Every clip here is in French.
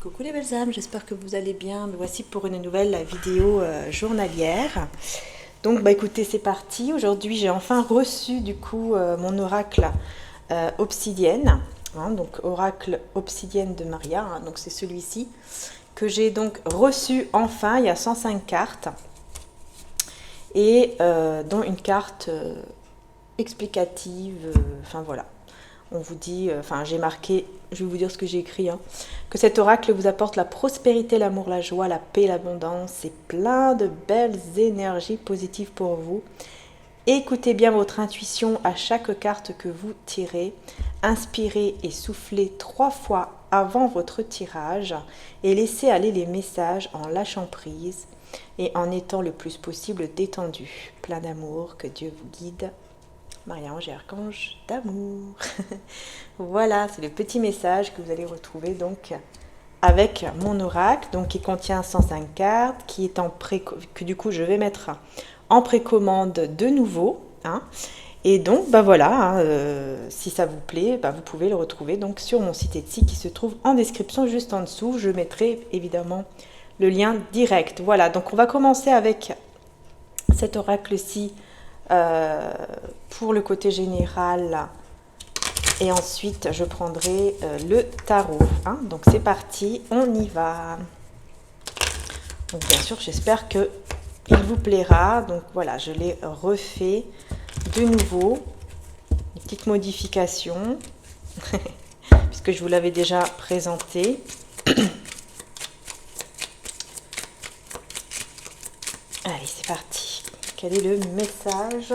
Coucou les belles âmes, j'espère que vous allez bien. Me voici pour une nouvelle vidéo journalière. Donc bah écoutez, c'est parti. Aujourd'hui j'ai enfin reçu du coup mon oracle obsidienne. Donc oracle obsidienne de Maria, donc c'est celui-ci que j'ai donc reçu enfin. Il y a 105 cartes et dont une carte explicative, enfin voilà. On vous dit, enfin j'ai marqué, je vais vous dire ce que j'ai écrit, que cet oracle vous apporte la prospérité, l'amour, la joie, la paix, l'abondance et plein de belles énergies positives pour vous. Écoutez bien votre intuition à chaque carte que vous tirez. Inspirez et soufflez 3 fois avant votre tirage et laissez aller les messages en lâchant prise et en étant le plus possible détendu. Plein d'amour, que Dieu vous guide. Marie-Ange et Archange d'amour. Voilà, c'est le petit message que vous allez retrouver donc avec mon oracle, donc qui contient 105 cartes, qui est que du coup je vais mettre en précommande de nouveau. Et donc, bah voilà, si ça vous plaît, bah vous pouvez le retrouver donc sur mon site Etsy qui se trouve en description juste en dessous. Je mettrai évidemment le lien direct. Voilà, donc on va commencer avec cet oracle-ci pour le côté général. Et ensuite, je prendrai le tarot. Donc c'est parti, on y va. Donc bien sûr, j'espère que il vous plaira. Donc voilà, je l'ai refait de nouveau. Une petite modification, puisque je vous l'avais déjà présenté. Allez, c'est parti. Quel est le message?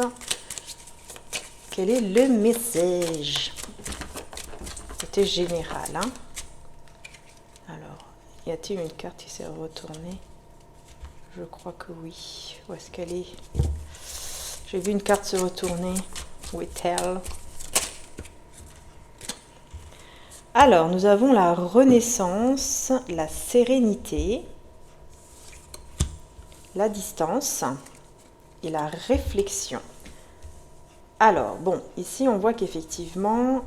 Quel est le message? C'était général. Alors, y a-t-il une carte qui s'est retournée? Je crois que oui. Où est-ce qu'elle est? J'ai vu une carte se retourner. Où est-elle? Alors, nous avons la renaissance, la sérénité, la distance et la réflexion. Alors, bon, ici on voit qu'effectivement,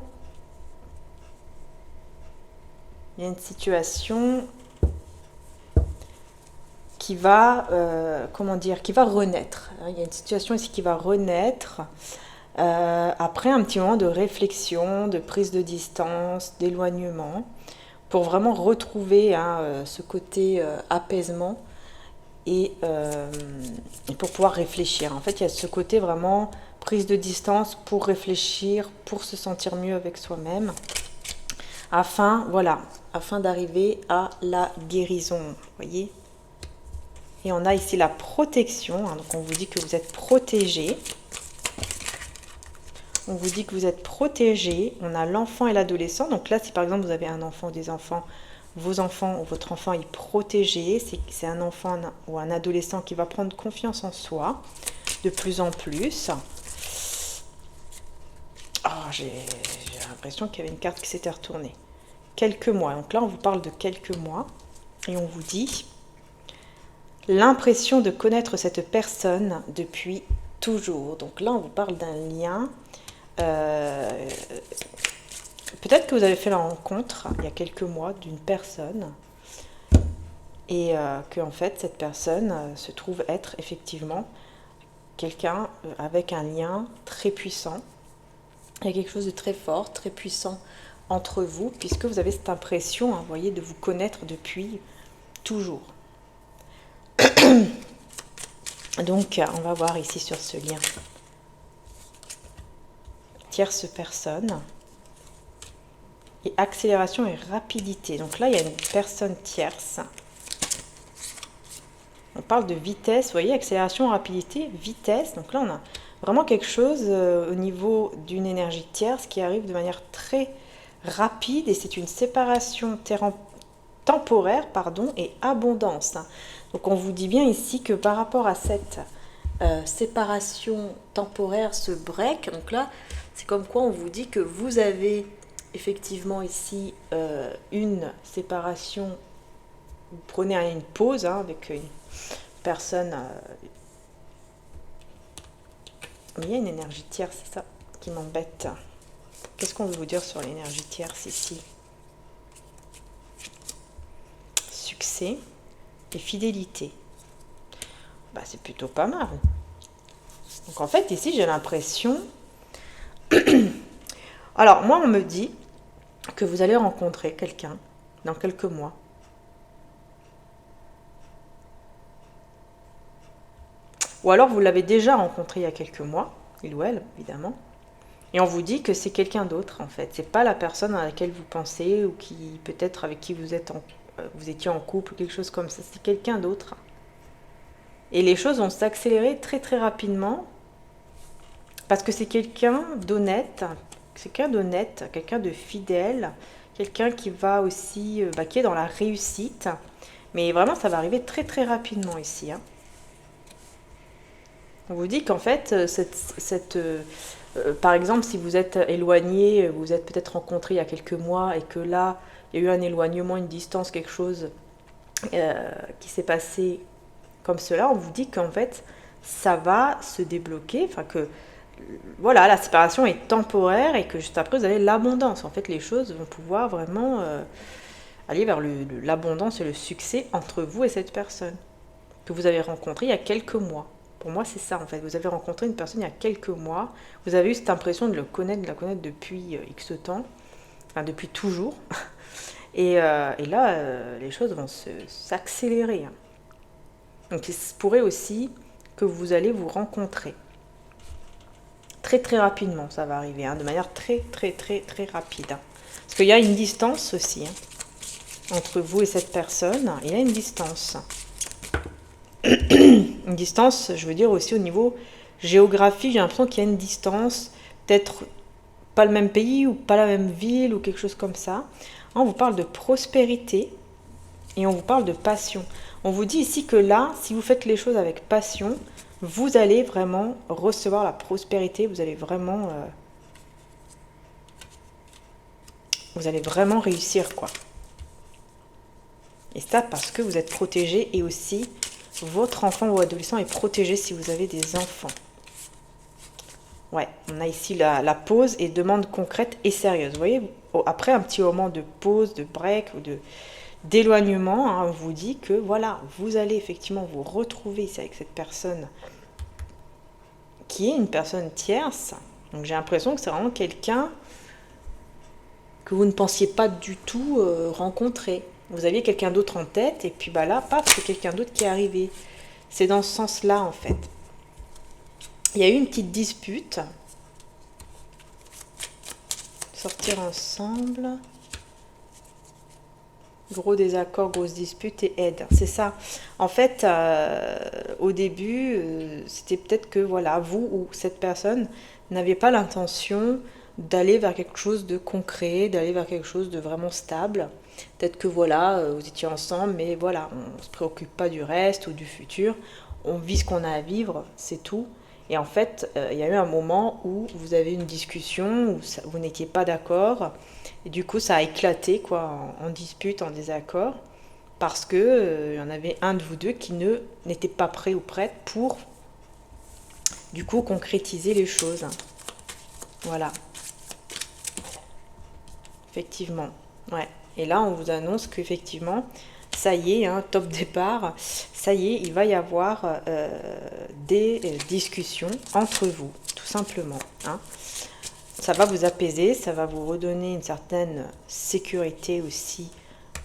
il y a une situation qui va, qui va renaître. Il y a une situation ici qui va renaître après un petit moment de réflexion, de prise de distance, d'éloignement, pour vraiment retrouver ce côté apaisement et pour pouvoir réfléchir. En fait, il y a ce côté vraiment prise de distance pour réfléchir, pour se sentir mieux avec soi-même, afin d'arriver à la guérison, vous voyez. Et on a ici la protection, donc on vous dit que vous êtes protégé. On vous dit que vous êtes protégé. On a l'enfant et l'adolescent. Donc là, si par exemple vous avez un enfant ou des enfants, vos enfants ou votre enfant est protégé, c'est un enfant ou un adolescent qui va prendre confiance en soi de plus en plus. J'ai l'impression qu'il y avait une carte qui s'était retournée. Quelques mois. Donc là, on vous parle de quelques mois. Et on vous dit l'impression de connaître cette personne depuis toujours. Donc là, on vous parle d'un lien. Peut-être que vous avez fait la rencontre il y a quelques mois d'une personne et que en fait cette personne se trouve être effectivement quelqu'un avec un lien très puissant. Il y a quelque chose de très fort, très puissant entre vous, puisque vous avez cette impression, vous voyez, de vous connaître depuis toujours. Donc, on va voir ici sur ce lien. Tierce personne. Et accélération et rapidité. Donc là, il y a une personne tierce. On parle de vitesse, vous voyez, accélération, rapidité, vitesse. Donc là, on a vraiment quelque chose au niveau d'une énergie tierce qui arrive de manière très rapide. Et c'est une séparation temporaire et abondance. Donc on vous dit bien ici que par rapport à cette séparation temporaire, ce break, donc là, c'est comme quoi on vous dit que vous avez effectivement ici une séparation. Vous prenez une pause avec une personne. Mais il y a une énergie tierce, c'est ça qui m'embête. Qu'est-ce qu'on veut vous dire sur l'énergie tierce ici? succès et fidélité. Bah, c'est plutôt pas mal. Donc en fait, ici, j'ai l'impression... Alors, moi, on me dit que vous allez rencontrer quelqu'un dans quelques mois. Ou alors, vous l'avez déjà rencontré il y a quelques mois, il ou elle, évidemment. Et on vous dit que c'est quelqu'un d'autre, en fait. C'est pas la personne à laquelle vous pensez ou qui, peut-être, avec qui vous étiez en couple ou quelque chose comme ça. C'est quelqu'un d'autre. Et les choses vont s'accélérer très, très rapidement parce que c'est quelqu'un d'honnête, quelqu'un de fidèle, quelqu'un qui va aussi, qui est dans la réussite. Mais vraiment, ça va arriver très, très rapidement ici, hein. On vous dit qu'en fait, par exemple, si vous êtes éloigné, vous êtes peut-être rencontré il y a quelques mois et que là, il y a eu un éloignement, une distance, quelque chose qui s'est passé comme cela, on vous dit qu'en fait, ça va se débloquer, enfin que voilà, la séparation est temporaire et que juste après, vous avez l'abondance. En fait, les choses vont pouvoir vraiment aller vers l'abondance et le succès entre vous et cette personne que vous avez rencontrée il y a quelques mois. Pour moi, c'est ça, en fait. Vous avez rencontré une personne il y a quelques mois. Vous avez eu cette impression de la connaître depuis X temps. Enfin, depuis toujours. Et là, les choses vont s'accélérer. Donc, il se pourrait aussi que vous allez vous rencontrer. Très, très rapidement, ça va arriver. De manière très, très, très, très rapide. Parce qu'il y a une distance aussi. Entre vous et cette personne. Il y a une distance. Une distance, je veux dire aussi au niveau géographique, j'ai l'impression qu'il y a une distance, peut-être pas le même pays ou pas la même ville ou quelque chose comme ça. On vous parle de prospérité et on vous parle de passion. On vous dit ici que là, si vous faites les choses avec passion, vous allez vraiment recevoir la prospérité, vous allez vraiment réussir, quoi. Et ça parce que vous êtes protégé et aussi votre enfant ou adolescent est protégé si vous avez des enfants. Ouais, on a ici la pause et demande concrète et sérieuse. Vous voyez, après un petit moment de pause, de break ou d'éloignement, on vous dit que voilà, vous allez effectivement vous retrouver ici avec cette personne qui est une personne tierce. Donc j'ai l'impression que c'est vraiment quelqu'un que vous ne pensiez pas du tout rencontrer. Vous aviez quelqu'un d'autre en tête et puis là, paf, c'est quelqu'un d'autre qui est arrivé. C'est dans ce sens-là, en fait. Il y a eu une petite dispute. Sortir ensemble. Gros désaccord, grosse dispute et aide. C'est ça. En fait, au début, c'était peut-être que voilà, vous ou cette personne n'aviez pas l'intention d'aller vers quelque chose de concret, d'aller vers quelque chose de vraiment stable. Peut-être que voilà, vous étiez ensemble, mais voilà, on ne se préoccupe pas du reste ou du futur. On vit ce qu'on a à vivre, c'est tout. Et en fait, il y a eu un moment où vous avez une discussion, où vous n'étiez pas d'accord. Et du coup, ça a éclaté quoi, en dispute, en désaccord. Parce que y en avait un de vous deux qui n'était pas prêt ou prête pour, du coup, concrétiser les choses. Voilà. Effectivement, ouais. Et là, on vous annonce qu'effectivement, ça y est, top départ, ça y est, il va y avoir des discussions entre vous, tout simplement. Ça va vous apaiser, ça va vous redonner une certaine sécurité aussi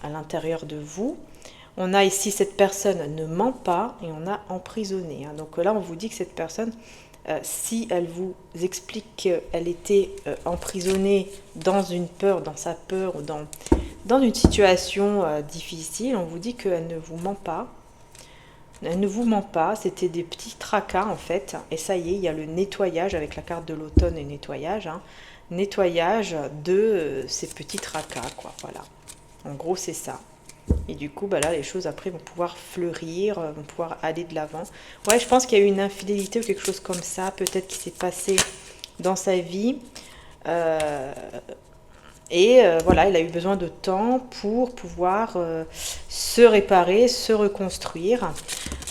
à l'intérieur de vous. On a ici, cette personne ne ment pas et on a emprisonné. Donc là, on vous dit que cette personne... si elle vous explique qu'elle était emprisonnée dans une peur, dans sa peur ou dans une situation difficile, on vous dit qu'elle ne vous ment pas. Elle ne vous ment pas, c'était des petits tracas en fait. Et ça y est, il y a le nettoyage avec la carte de l'automne et nettoyage. Nettoyage de ces petits tracas, quoi. Voilà. En gros, c'est ça. Et du coup, là, les choses après vont pouvoir fleurir, vont pouvoir aller de l'avant. Ouais, je pense qu'il y a eu une infidélité ou quelque chose comme ça, peut-être qui s'est passé dans sa vie. Voilà, il a eu besoin de temps pour pouvoir se réparer, se reconstruire,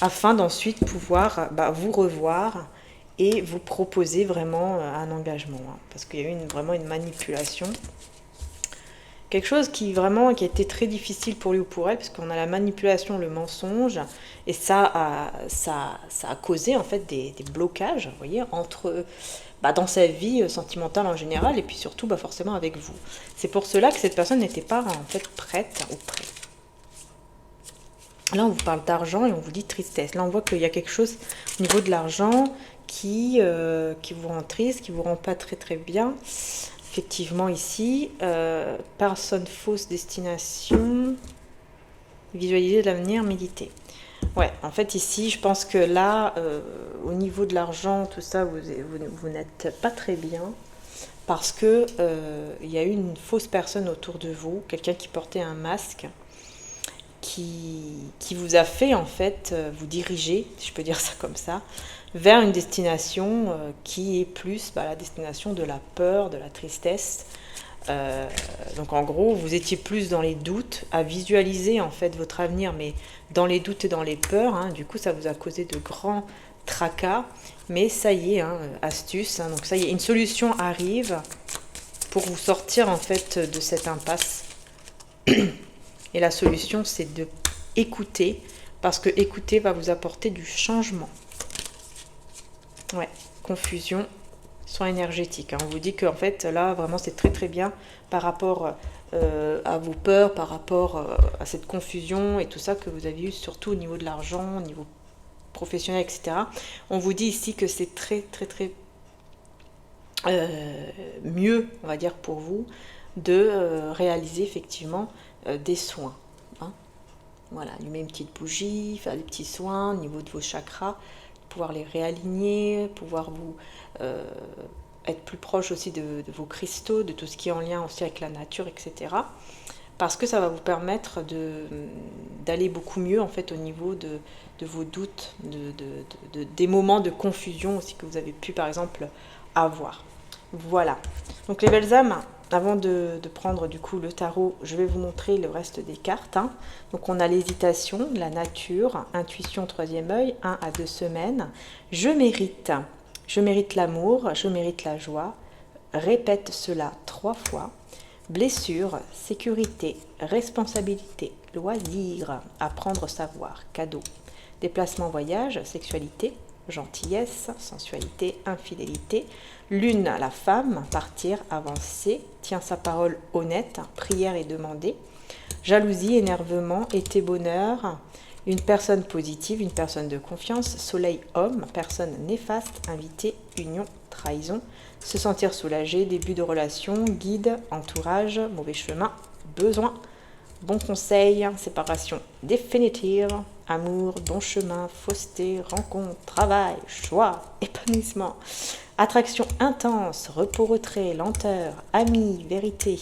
afin d'ensuite pouvoir vous revoir et vous proposer vraiment un engagement. Parce qu'il y a eu vraiment une manipulation quelque chose qui a été très difficile pour lui ou pour elle, parce qu'on a la manipulation, le mensonge, et ça a causé en fait des blocages, vous voyez, dans sa vie sentimentale en général, et puis surtout forcément avec vous. C'est pour cela que cette personne n'était pas en fait prête ou prêt. Là, on vous parle d'argent et on vous dit tristesse. Là, on voit qu'il y a quelque chose au niveau de l'argent qui vous rend triste, qui vous rend pas très très bien. Effectivement, ici, personne fausse destination, visualiser l'avenir, méditer. Ouais, en fait, ici, je pense que là, au niveau de l'argent, tout ça, vous n'êtes pas très bien parce que il y a eu une fausse personne autour de vous, quelqu'un qui portait un masque, qui vous a fait en fait vous diriger, si je peux dire ça comme ça, vers une destination qui est plus la destination de la peur, de la tristesse. Donc en gros, vous étiez plus dans les doutes, à visualiser en fait votre avenir, mais dans les doutes et dans les peurs. Hein, du coup, ça vous a causé de grands tracas. Mais ça y est, hein, astuce. Hein, donc ça y est, une solution arrive pour vous sortir en fait de cette impasse. Et la solution, c'est de écouter, parce que écouter va vous apporter du changement. Ouais, confusion, soin énergétique. Hein. On vous dit qu'en fait, là, vraiment, c'est très très bien par rapport à vos peurs, par rapport à cette confusion et tout ça que vous avez eu, surtout au niveau de l'argent, au niveau professionnel, etc. On vous dit ici que c'est très très très mieux, on va dire, pour vous, de réaliser effectivement des soins. Hein. Voilà, allumer une petite bougie, faire des petits soins au niveau de vos chakras, pouvoir les réaligner, pouvoir vous être plus proche aussi de vos cristaux, de tout ce qui est en lien aussi avec la nature, etc. Parce que ça va vous permettre d'aller beaucoup mieux en fait au niveau de vos doutes, des moments de confusion aussi que vous avez pu par exemple avoir. Voilà. Donc les belles âmes, avant de prendre du coup le tarot, je vais vous montrer le reste des cartes. Hein. Donc on a l'hésitation, la nature, intuition, troisième œil, 1 à 2 semaines. Je mérite l'amour, je mérite la joie. Répète cela 3 fois. Blessure, sécurité, responsabilité, loisir, apprendre, savoir, cadeau. Déplacement, voyage, sexualité, gentillesse, sensualité, infidélité. Lune, la femme, partir, avancer, tient sa parole honnête, prière et demander. Jalousie, énervement, été, bonheur. Une personne positive, une personne de confiance. Soleil, homme, personne néfaste, invité, union, trahison. Se sentir soulagé, début de relation, guide, entourage, mauvais chemin, besoin. Bon conseil, séparation définitive, amour, bon chemin, fausseté, rencontre, travail, choix, épanouissement, attraction intense, repos, retrait, lenteur, amis, vérité,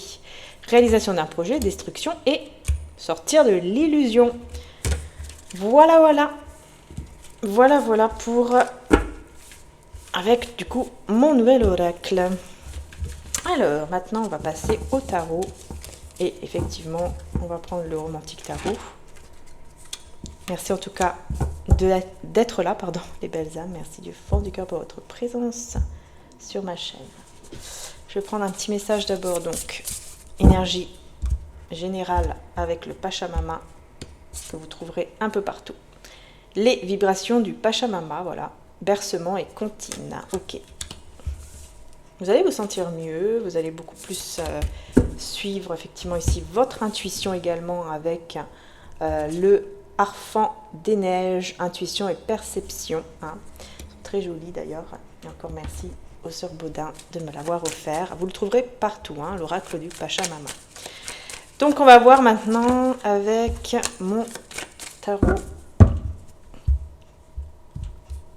réalisation d'un projet, destruction et sortir de l'illusion. Voilà pour avec du coup mon nouvel oracle. Alors maintenant on va passer au tarot. Et effectivement, on va prendre le romantique tarot. Merci en tout cas d'être là, les belles âmes. Merci du fond du cœur pour votre présence sur ma chaîne. Je vais prendre un petit message d'abord, donc énergie générale avec le Pachamama que vous trouverez un peu partout. Les vibrations du Pachamama, voilà, bercement et comptine. Ok. Vous allez vous sentir mieux, vous allez beaucoup plus suivre effectivement ici votre intuition également avec le harfang des neiges, intuition et perception. Hein. Très joli d'ailleurs. Et encore merci aux sœurs Baudin de me l'avoir offert. Vous le trouverez partout, hein, l'oracle du Pachamama. Donc on va voir maintenant avec mon tarot.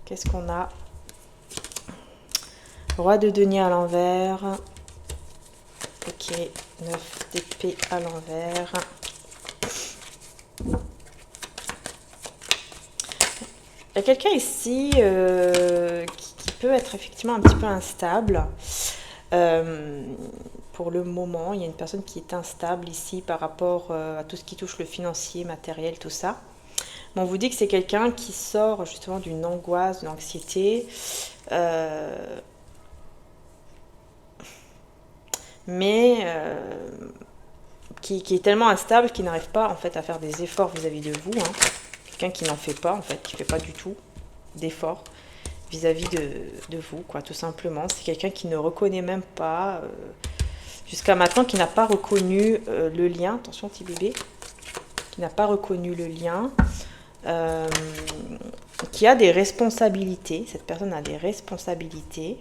Qu'est-ce qu'on a ? Roi de denier à l'envers. Ok, 9 d'épée à l'envers. Il y a quelqu'un ici qui peut être effectivement un petit peu instable. Pour le moment, il y a une personne qui est instable ici par rapport à tout ce qui touche le financier, matériel, tout ça. Mais on vous dit que c'est quelqu'un qui sort justement d'une angoisse, d'une anxiété. Mais qui est tellement instable qu'il n'arrive pas en fait à faire des efforts vis-à-vis de vous. Hein. Quelqu'un qui n'en fait pas en fait, qui fait pas du tout d'efforts vis-à-vis de vous, quoi, tout simplement. C'est quelqu'un qui ne reconnaît même pas, jusqu'à maintenant, qui n'a pas reconnu le lien. Attention, petit bébé. Qui n'a pas reconnu le lien. Qui a des responsabilités. Cette personne a des responsabilités.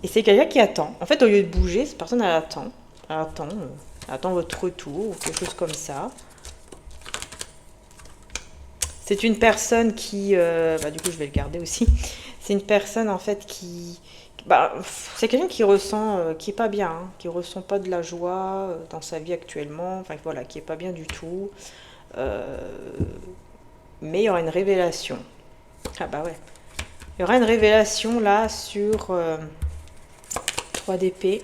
Et c'est quelqu'un qui attend. En fait, au lieu de bouger, cette personne, elle attend. Elle attend votre retour ou quelque chose comme ça. C'est une personne qui... du coup, je vais le garder aussi. C'est une personne, en fait, qui... c'est quelqu'un qui ressent... qui est pas bien, hein, qui ressent pas de la joie dans sa vie actuellement. Enfin, voilà, qui est pas bien du tout. Mais il y aura une révélation. Ah bah ouais. Il y aura une révélation, là, sur 3 d'épée.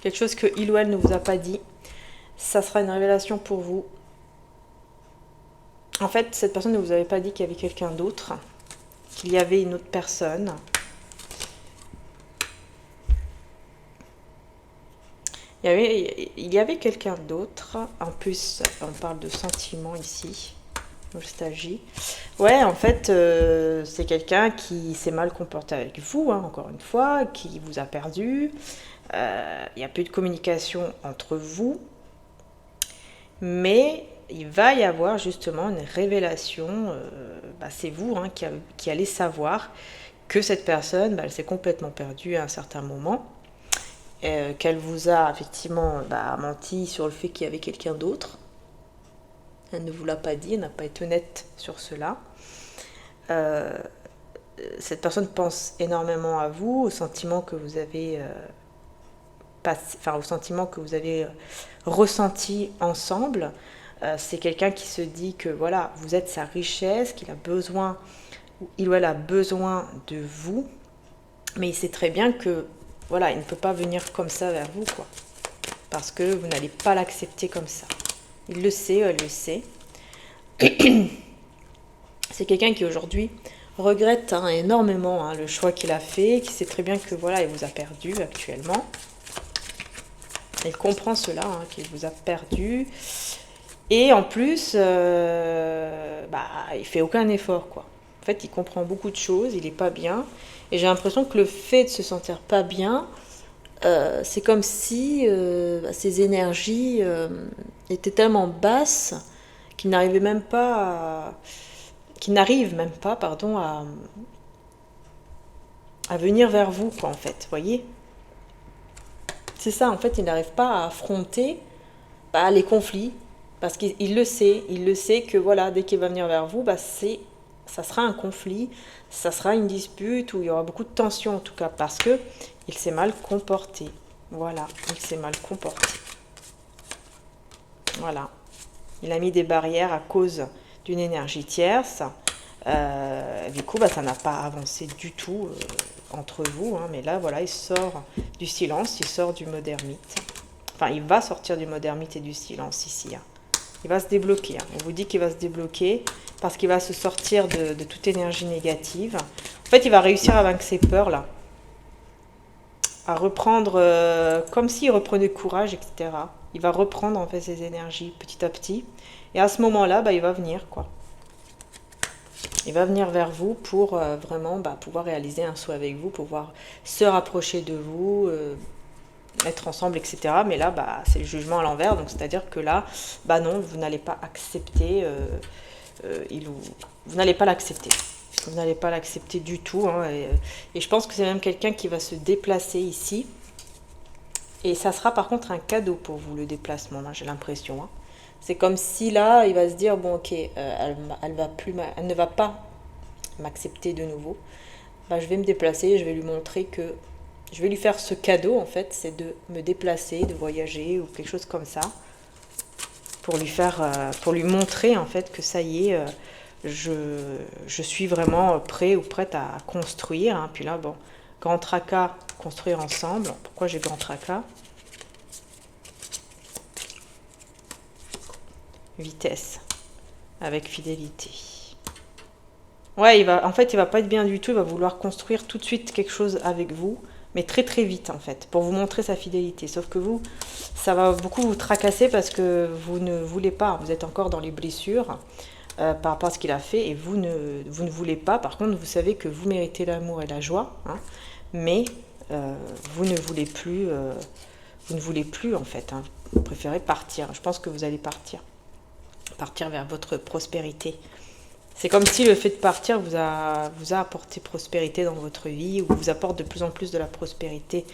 Quelque chose que il ou elle ne vous a pas dit. Ça sera une révélation pour vous. En fait, cette personne ne vous avait pas dit qu'il y avait quelqu'un d'autre, qu'il y avait une autre personne. Il y avait quelqu'un d'autre. En plus, on parle de sentiments ici. Nostalgie. Ouais, en fait, c'est quelqu'un qui s'est mal comporté avec vous, hein, encore une fois, qui vous a perdu. Il n'y a plus de communication entre vous. Mais il va y avoir justement une révélation. C'est vous hein, qui allez savoir que cette personne, elle s'est complètement perdue à un certain moment. Qu'elle vous a effectivement menti sur le fait qu'il y avait quelqu'un d'autre. Elle ne vous l'a pas dit, elle n'a pas été honnête sur cela. Cette personne pense énormément à vous, aux sentiments que vous avez aux sentiments que vous avez ressentis ensemble. C'est quelqu'un qui se dit que voilà, vous êtes sa richesse, qu'il a besoin, ou il ou elle a besoin de vous, mais il sait très bien que voilà, il ne peut pas venir comme ça vers vous, quoi, parce que vous n'allez pas l'accepter comme ça. Il le sait, elle le sait. C'est quelqu'un qui aujourd'hui regrette énormément le choix qu'il a fait, qui sait très bien que voilà, il vous a perdu actuellement. Il comprend cela, qu'il vous a perdu. Et en plus, il fait aucun effort, quoi. En fait, il comprend beaucoup de choses, il n'est pas bien. Et j'ai l'impression que le fait de se sentir pas bien, c'est comme si ses énergies étaient tellement basses qu'il n'arrive même pas à venir vers vous, quoi, en fait, voyez. C'est ça, en fait, il n'arrive pas à affronter les conflits, parce qu'il le sait que voilà, dès qu'il va venir vers vous, ça sera un conflit, ça sera une dispute, où il y aura beaucoup de tension, en tout cas, parce que il s'est mal comporté. Voilà, il s'est mal comporté. Voilà. Il a mis des barrières à cause d'une énergie tierce. Du coup, ça n'a pas avancé du tout entre vous. Mais là, voilà, il sort du silence, il sort du mode ermite. Enfin, il va sortir du mode ermite et du silence ici. Il va se débloquer. On vous dit qu'il va se débloquer parce qu'il va se sortir de toute énergie négative. En fait, il va réussir à vaincre ses peurs, là. À reprendre, comme s'il reprenait courage, etc. Il va reprendre, en fait, ses énergies petit à petit. Et à ce moment-là, il va venir, quoi. Il va venir vers vous pour vraiment pouvoir réaliser un souhait avec vous, pouvoir se rapprocher de vous, être ensemble, etc. Mais là, c'est le jugement à l'envers. Donc, c'est-à-dire que là, non, vous n'allez pas accepter, vous n'allez pas l'accepter. Vous n'allez pas l'accepter du tout. Et je pense que c'est même quelqu'un qui va se déplacer ici. Et ça sera par contre un cadeau pour vous, le déplacement, j'ai l'impression. C'est comme si là, il va se dire, bon, ok, elle ne va pas m'accepter de nouveau. Je vais me déplacer, je vais lui montrer que... Je vais lui faire ce cadeau, en fait, c'est de me déplacer, de voyager ou quelque chose comme ça. Pour lui montrer, en fait, que ça y est, je suis vraiment prêt ou prête à construire. Puis là, bon, grand tracas, construire ensemble. Pourquoi j'ai grand tracas ? Vitesse, avec fidélité. Ouais, il va pas être bien du tout, il va vouloir construire tout de suite quelque chose avec vous, mais très très vite en fait, pour vous montrer sa fidélité. Sauf que vous, ça va beaucoup vous tracasser parce que vous ne voulez pas, vous êtes encore dans les blessures par rapport à ce qu'il a fait et vous ne voulez pas. Par contre, vous savez que vous méritez l'amour et la joie, hein, mais vous ne voulez plus, en fait, hein. Vous préférez partir. Je pense que vous allez partir vers votre prospérité. C'est comme si le fait de partir vous a apporté prospérité dans votre vie, ou vous apporte de plus en plus de la prospérité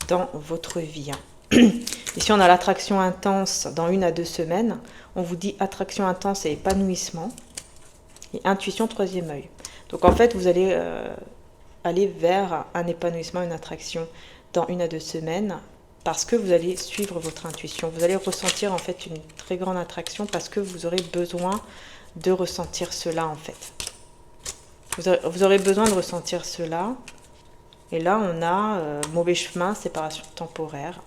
dans votre vie. Ici, on a l'attraction intense dans 1 à 2 semaines. On vous dit attraction intense et épanouissement. Et intuition, 3e œil. Donc en fait, vous allez aller vers un épanouissement, une attraction dans 1 à 2 semaines, parce que vous allez suivre votre intuition. Vous allez ressentir en fait une très grande attraction parce que vous aurez besoin de ressentir cela en fait. Vous aurez besoin de ressentir cela. Et là, on a mauvais chemin, séparation temporaire.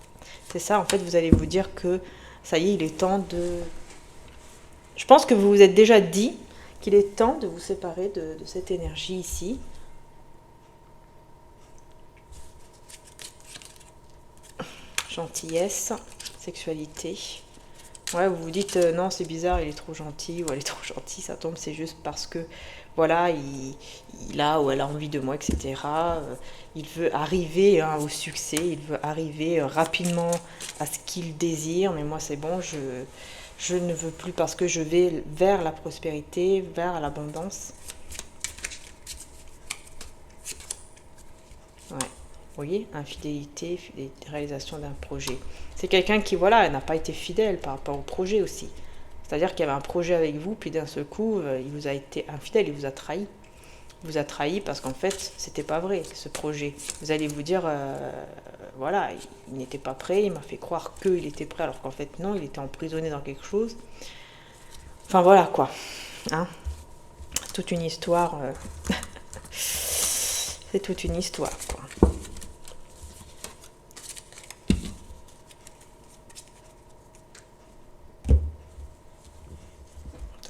C'est ça, en fait, vous allez vous dire que ça y est, il est temps de... Je pense que vous vous êtes déjà dit qu'il est temps de vous séparer de cette énergie ici. Gentillesse, sexualité. Ouais, vous vous dites non, c'est bizarre, il est trop gentil ou elle est trop gentille, ça tombe, c'est juste parce que voilà, il a ou elle a envie de moi, etc. Il veut arriver au succès, il veut arriver rapidement à ce qu'il désire, mais moi c'est bon, je ne veux plus parce que je vais vers la prospérité, vers l'abondance. Ouais. Vous voyez, infidélité, réalisation d'un projet. C'est quelqu'un qui, voilà, n'a pas été fidèle par rapport au projet aussi. C'est-à-dire qu'il y avait un projet avec vous, puis d'un seul coup, il vous a été infidèle, il vous a trahi. Il vous a trahi parce qu'en fait, c'était pas vrai, ce projet. Vous allez vous dire, voilà, il n'était pas prêt, il m'a fait croire qu'il était prêt, alors qu'en fait, non, il était emprisonné dans quelque chose. Enfin, voilà, quoi. Hein, toute une histoire. C'est toute une histoire, quoi.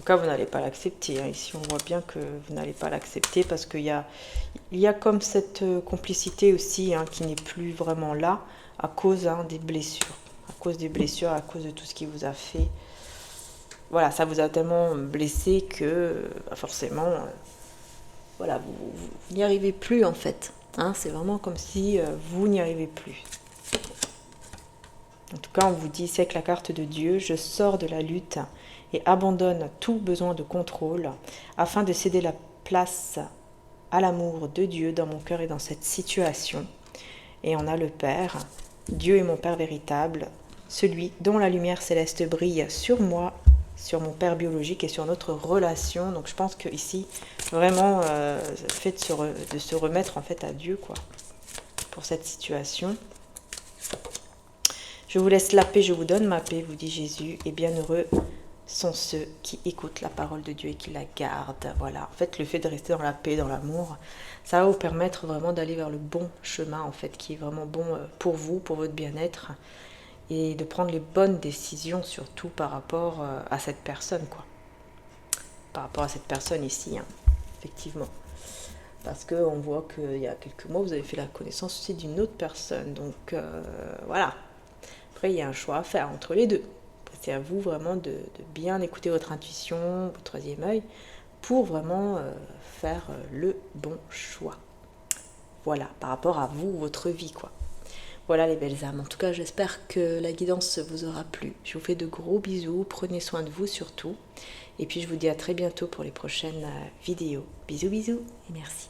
Cas, vous n'allez pas l'accepter. Hein. Ici, on voit bien que vous n'allez pas l'accepter parce qu'il y a comme cette complicité aussi qui n'est plus vraiment là à cause des blessures. À cause des blessures, à cause de tout ce qui vous a fait. Voilà, ça vous a tellement blessé que forcément, voilà, vous n'y arrivez plus en fait. Hein, c'est vraiment comme si vous n'y arrivez plus. En tout cas, on vous dit, c'est avec la carte de Dieu, je sors de la lutte et abandonne tout besoin de contrôle afin de céder la place à l'amour de Dieu dans mon cœur et dans cette situation. Et on a le Père, Dieu est mon Père véritable, celui dont la lumière céleste brille sur moi, sur mon Père biologique et sur notre relation. Donc je pense que ici, vraiment, le fait de se remettre en fait à Dieu, quoi, pour cette situation. Je vous laisse la paix, je vous donne ma paix, vous dit Jésus, et bienheureux sont ceux qui écoutent la parole de Dieu et qui la gardent. Voilà, en fait, le fait de rester dans la paix, dans l'amour, ça va vous permettre vraiment d'aller vers le bon chemin, en fait, qui est vraiment bon pour vous, pour votre bien-être, et de prendre les bonnes décisions, surtout par rapport à cette personne, quoi. Par rapport à cette personne ici, effectivement. Parce qu'on voit qu'il y a quelques mois, vous avez fait la connaissance aussi d'une autre personne. Donc, voilà. Après, il y a un choix à faire entre les deux. C'est à vous vraiment de bien écouter votre intuition, votre troisième œil, pour vraiment faire le bon choix. Voilà, par rapport à vous, votre vie, quoi. Voilà les belles âmes. En tout cas, j'espère que la guidance vous aura plu. Je vous fais de gros bisous. Prenez soin de vous surtout. Et puis, je vous dis à très bientôt pour les prochaines vidéos. Bisous, bisous et merci.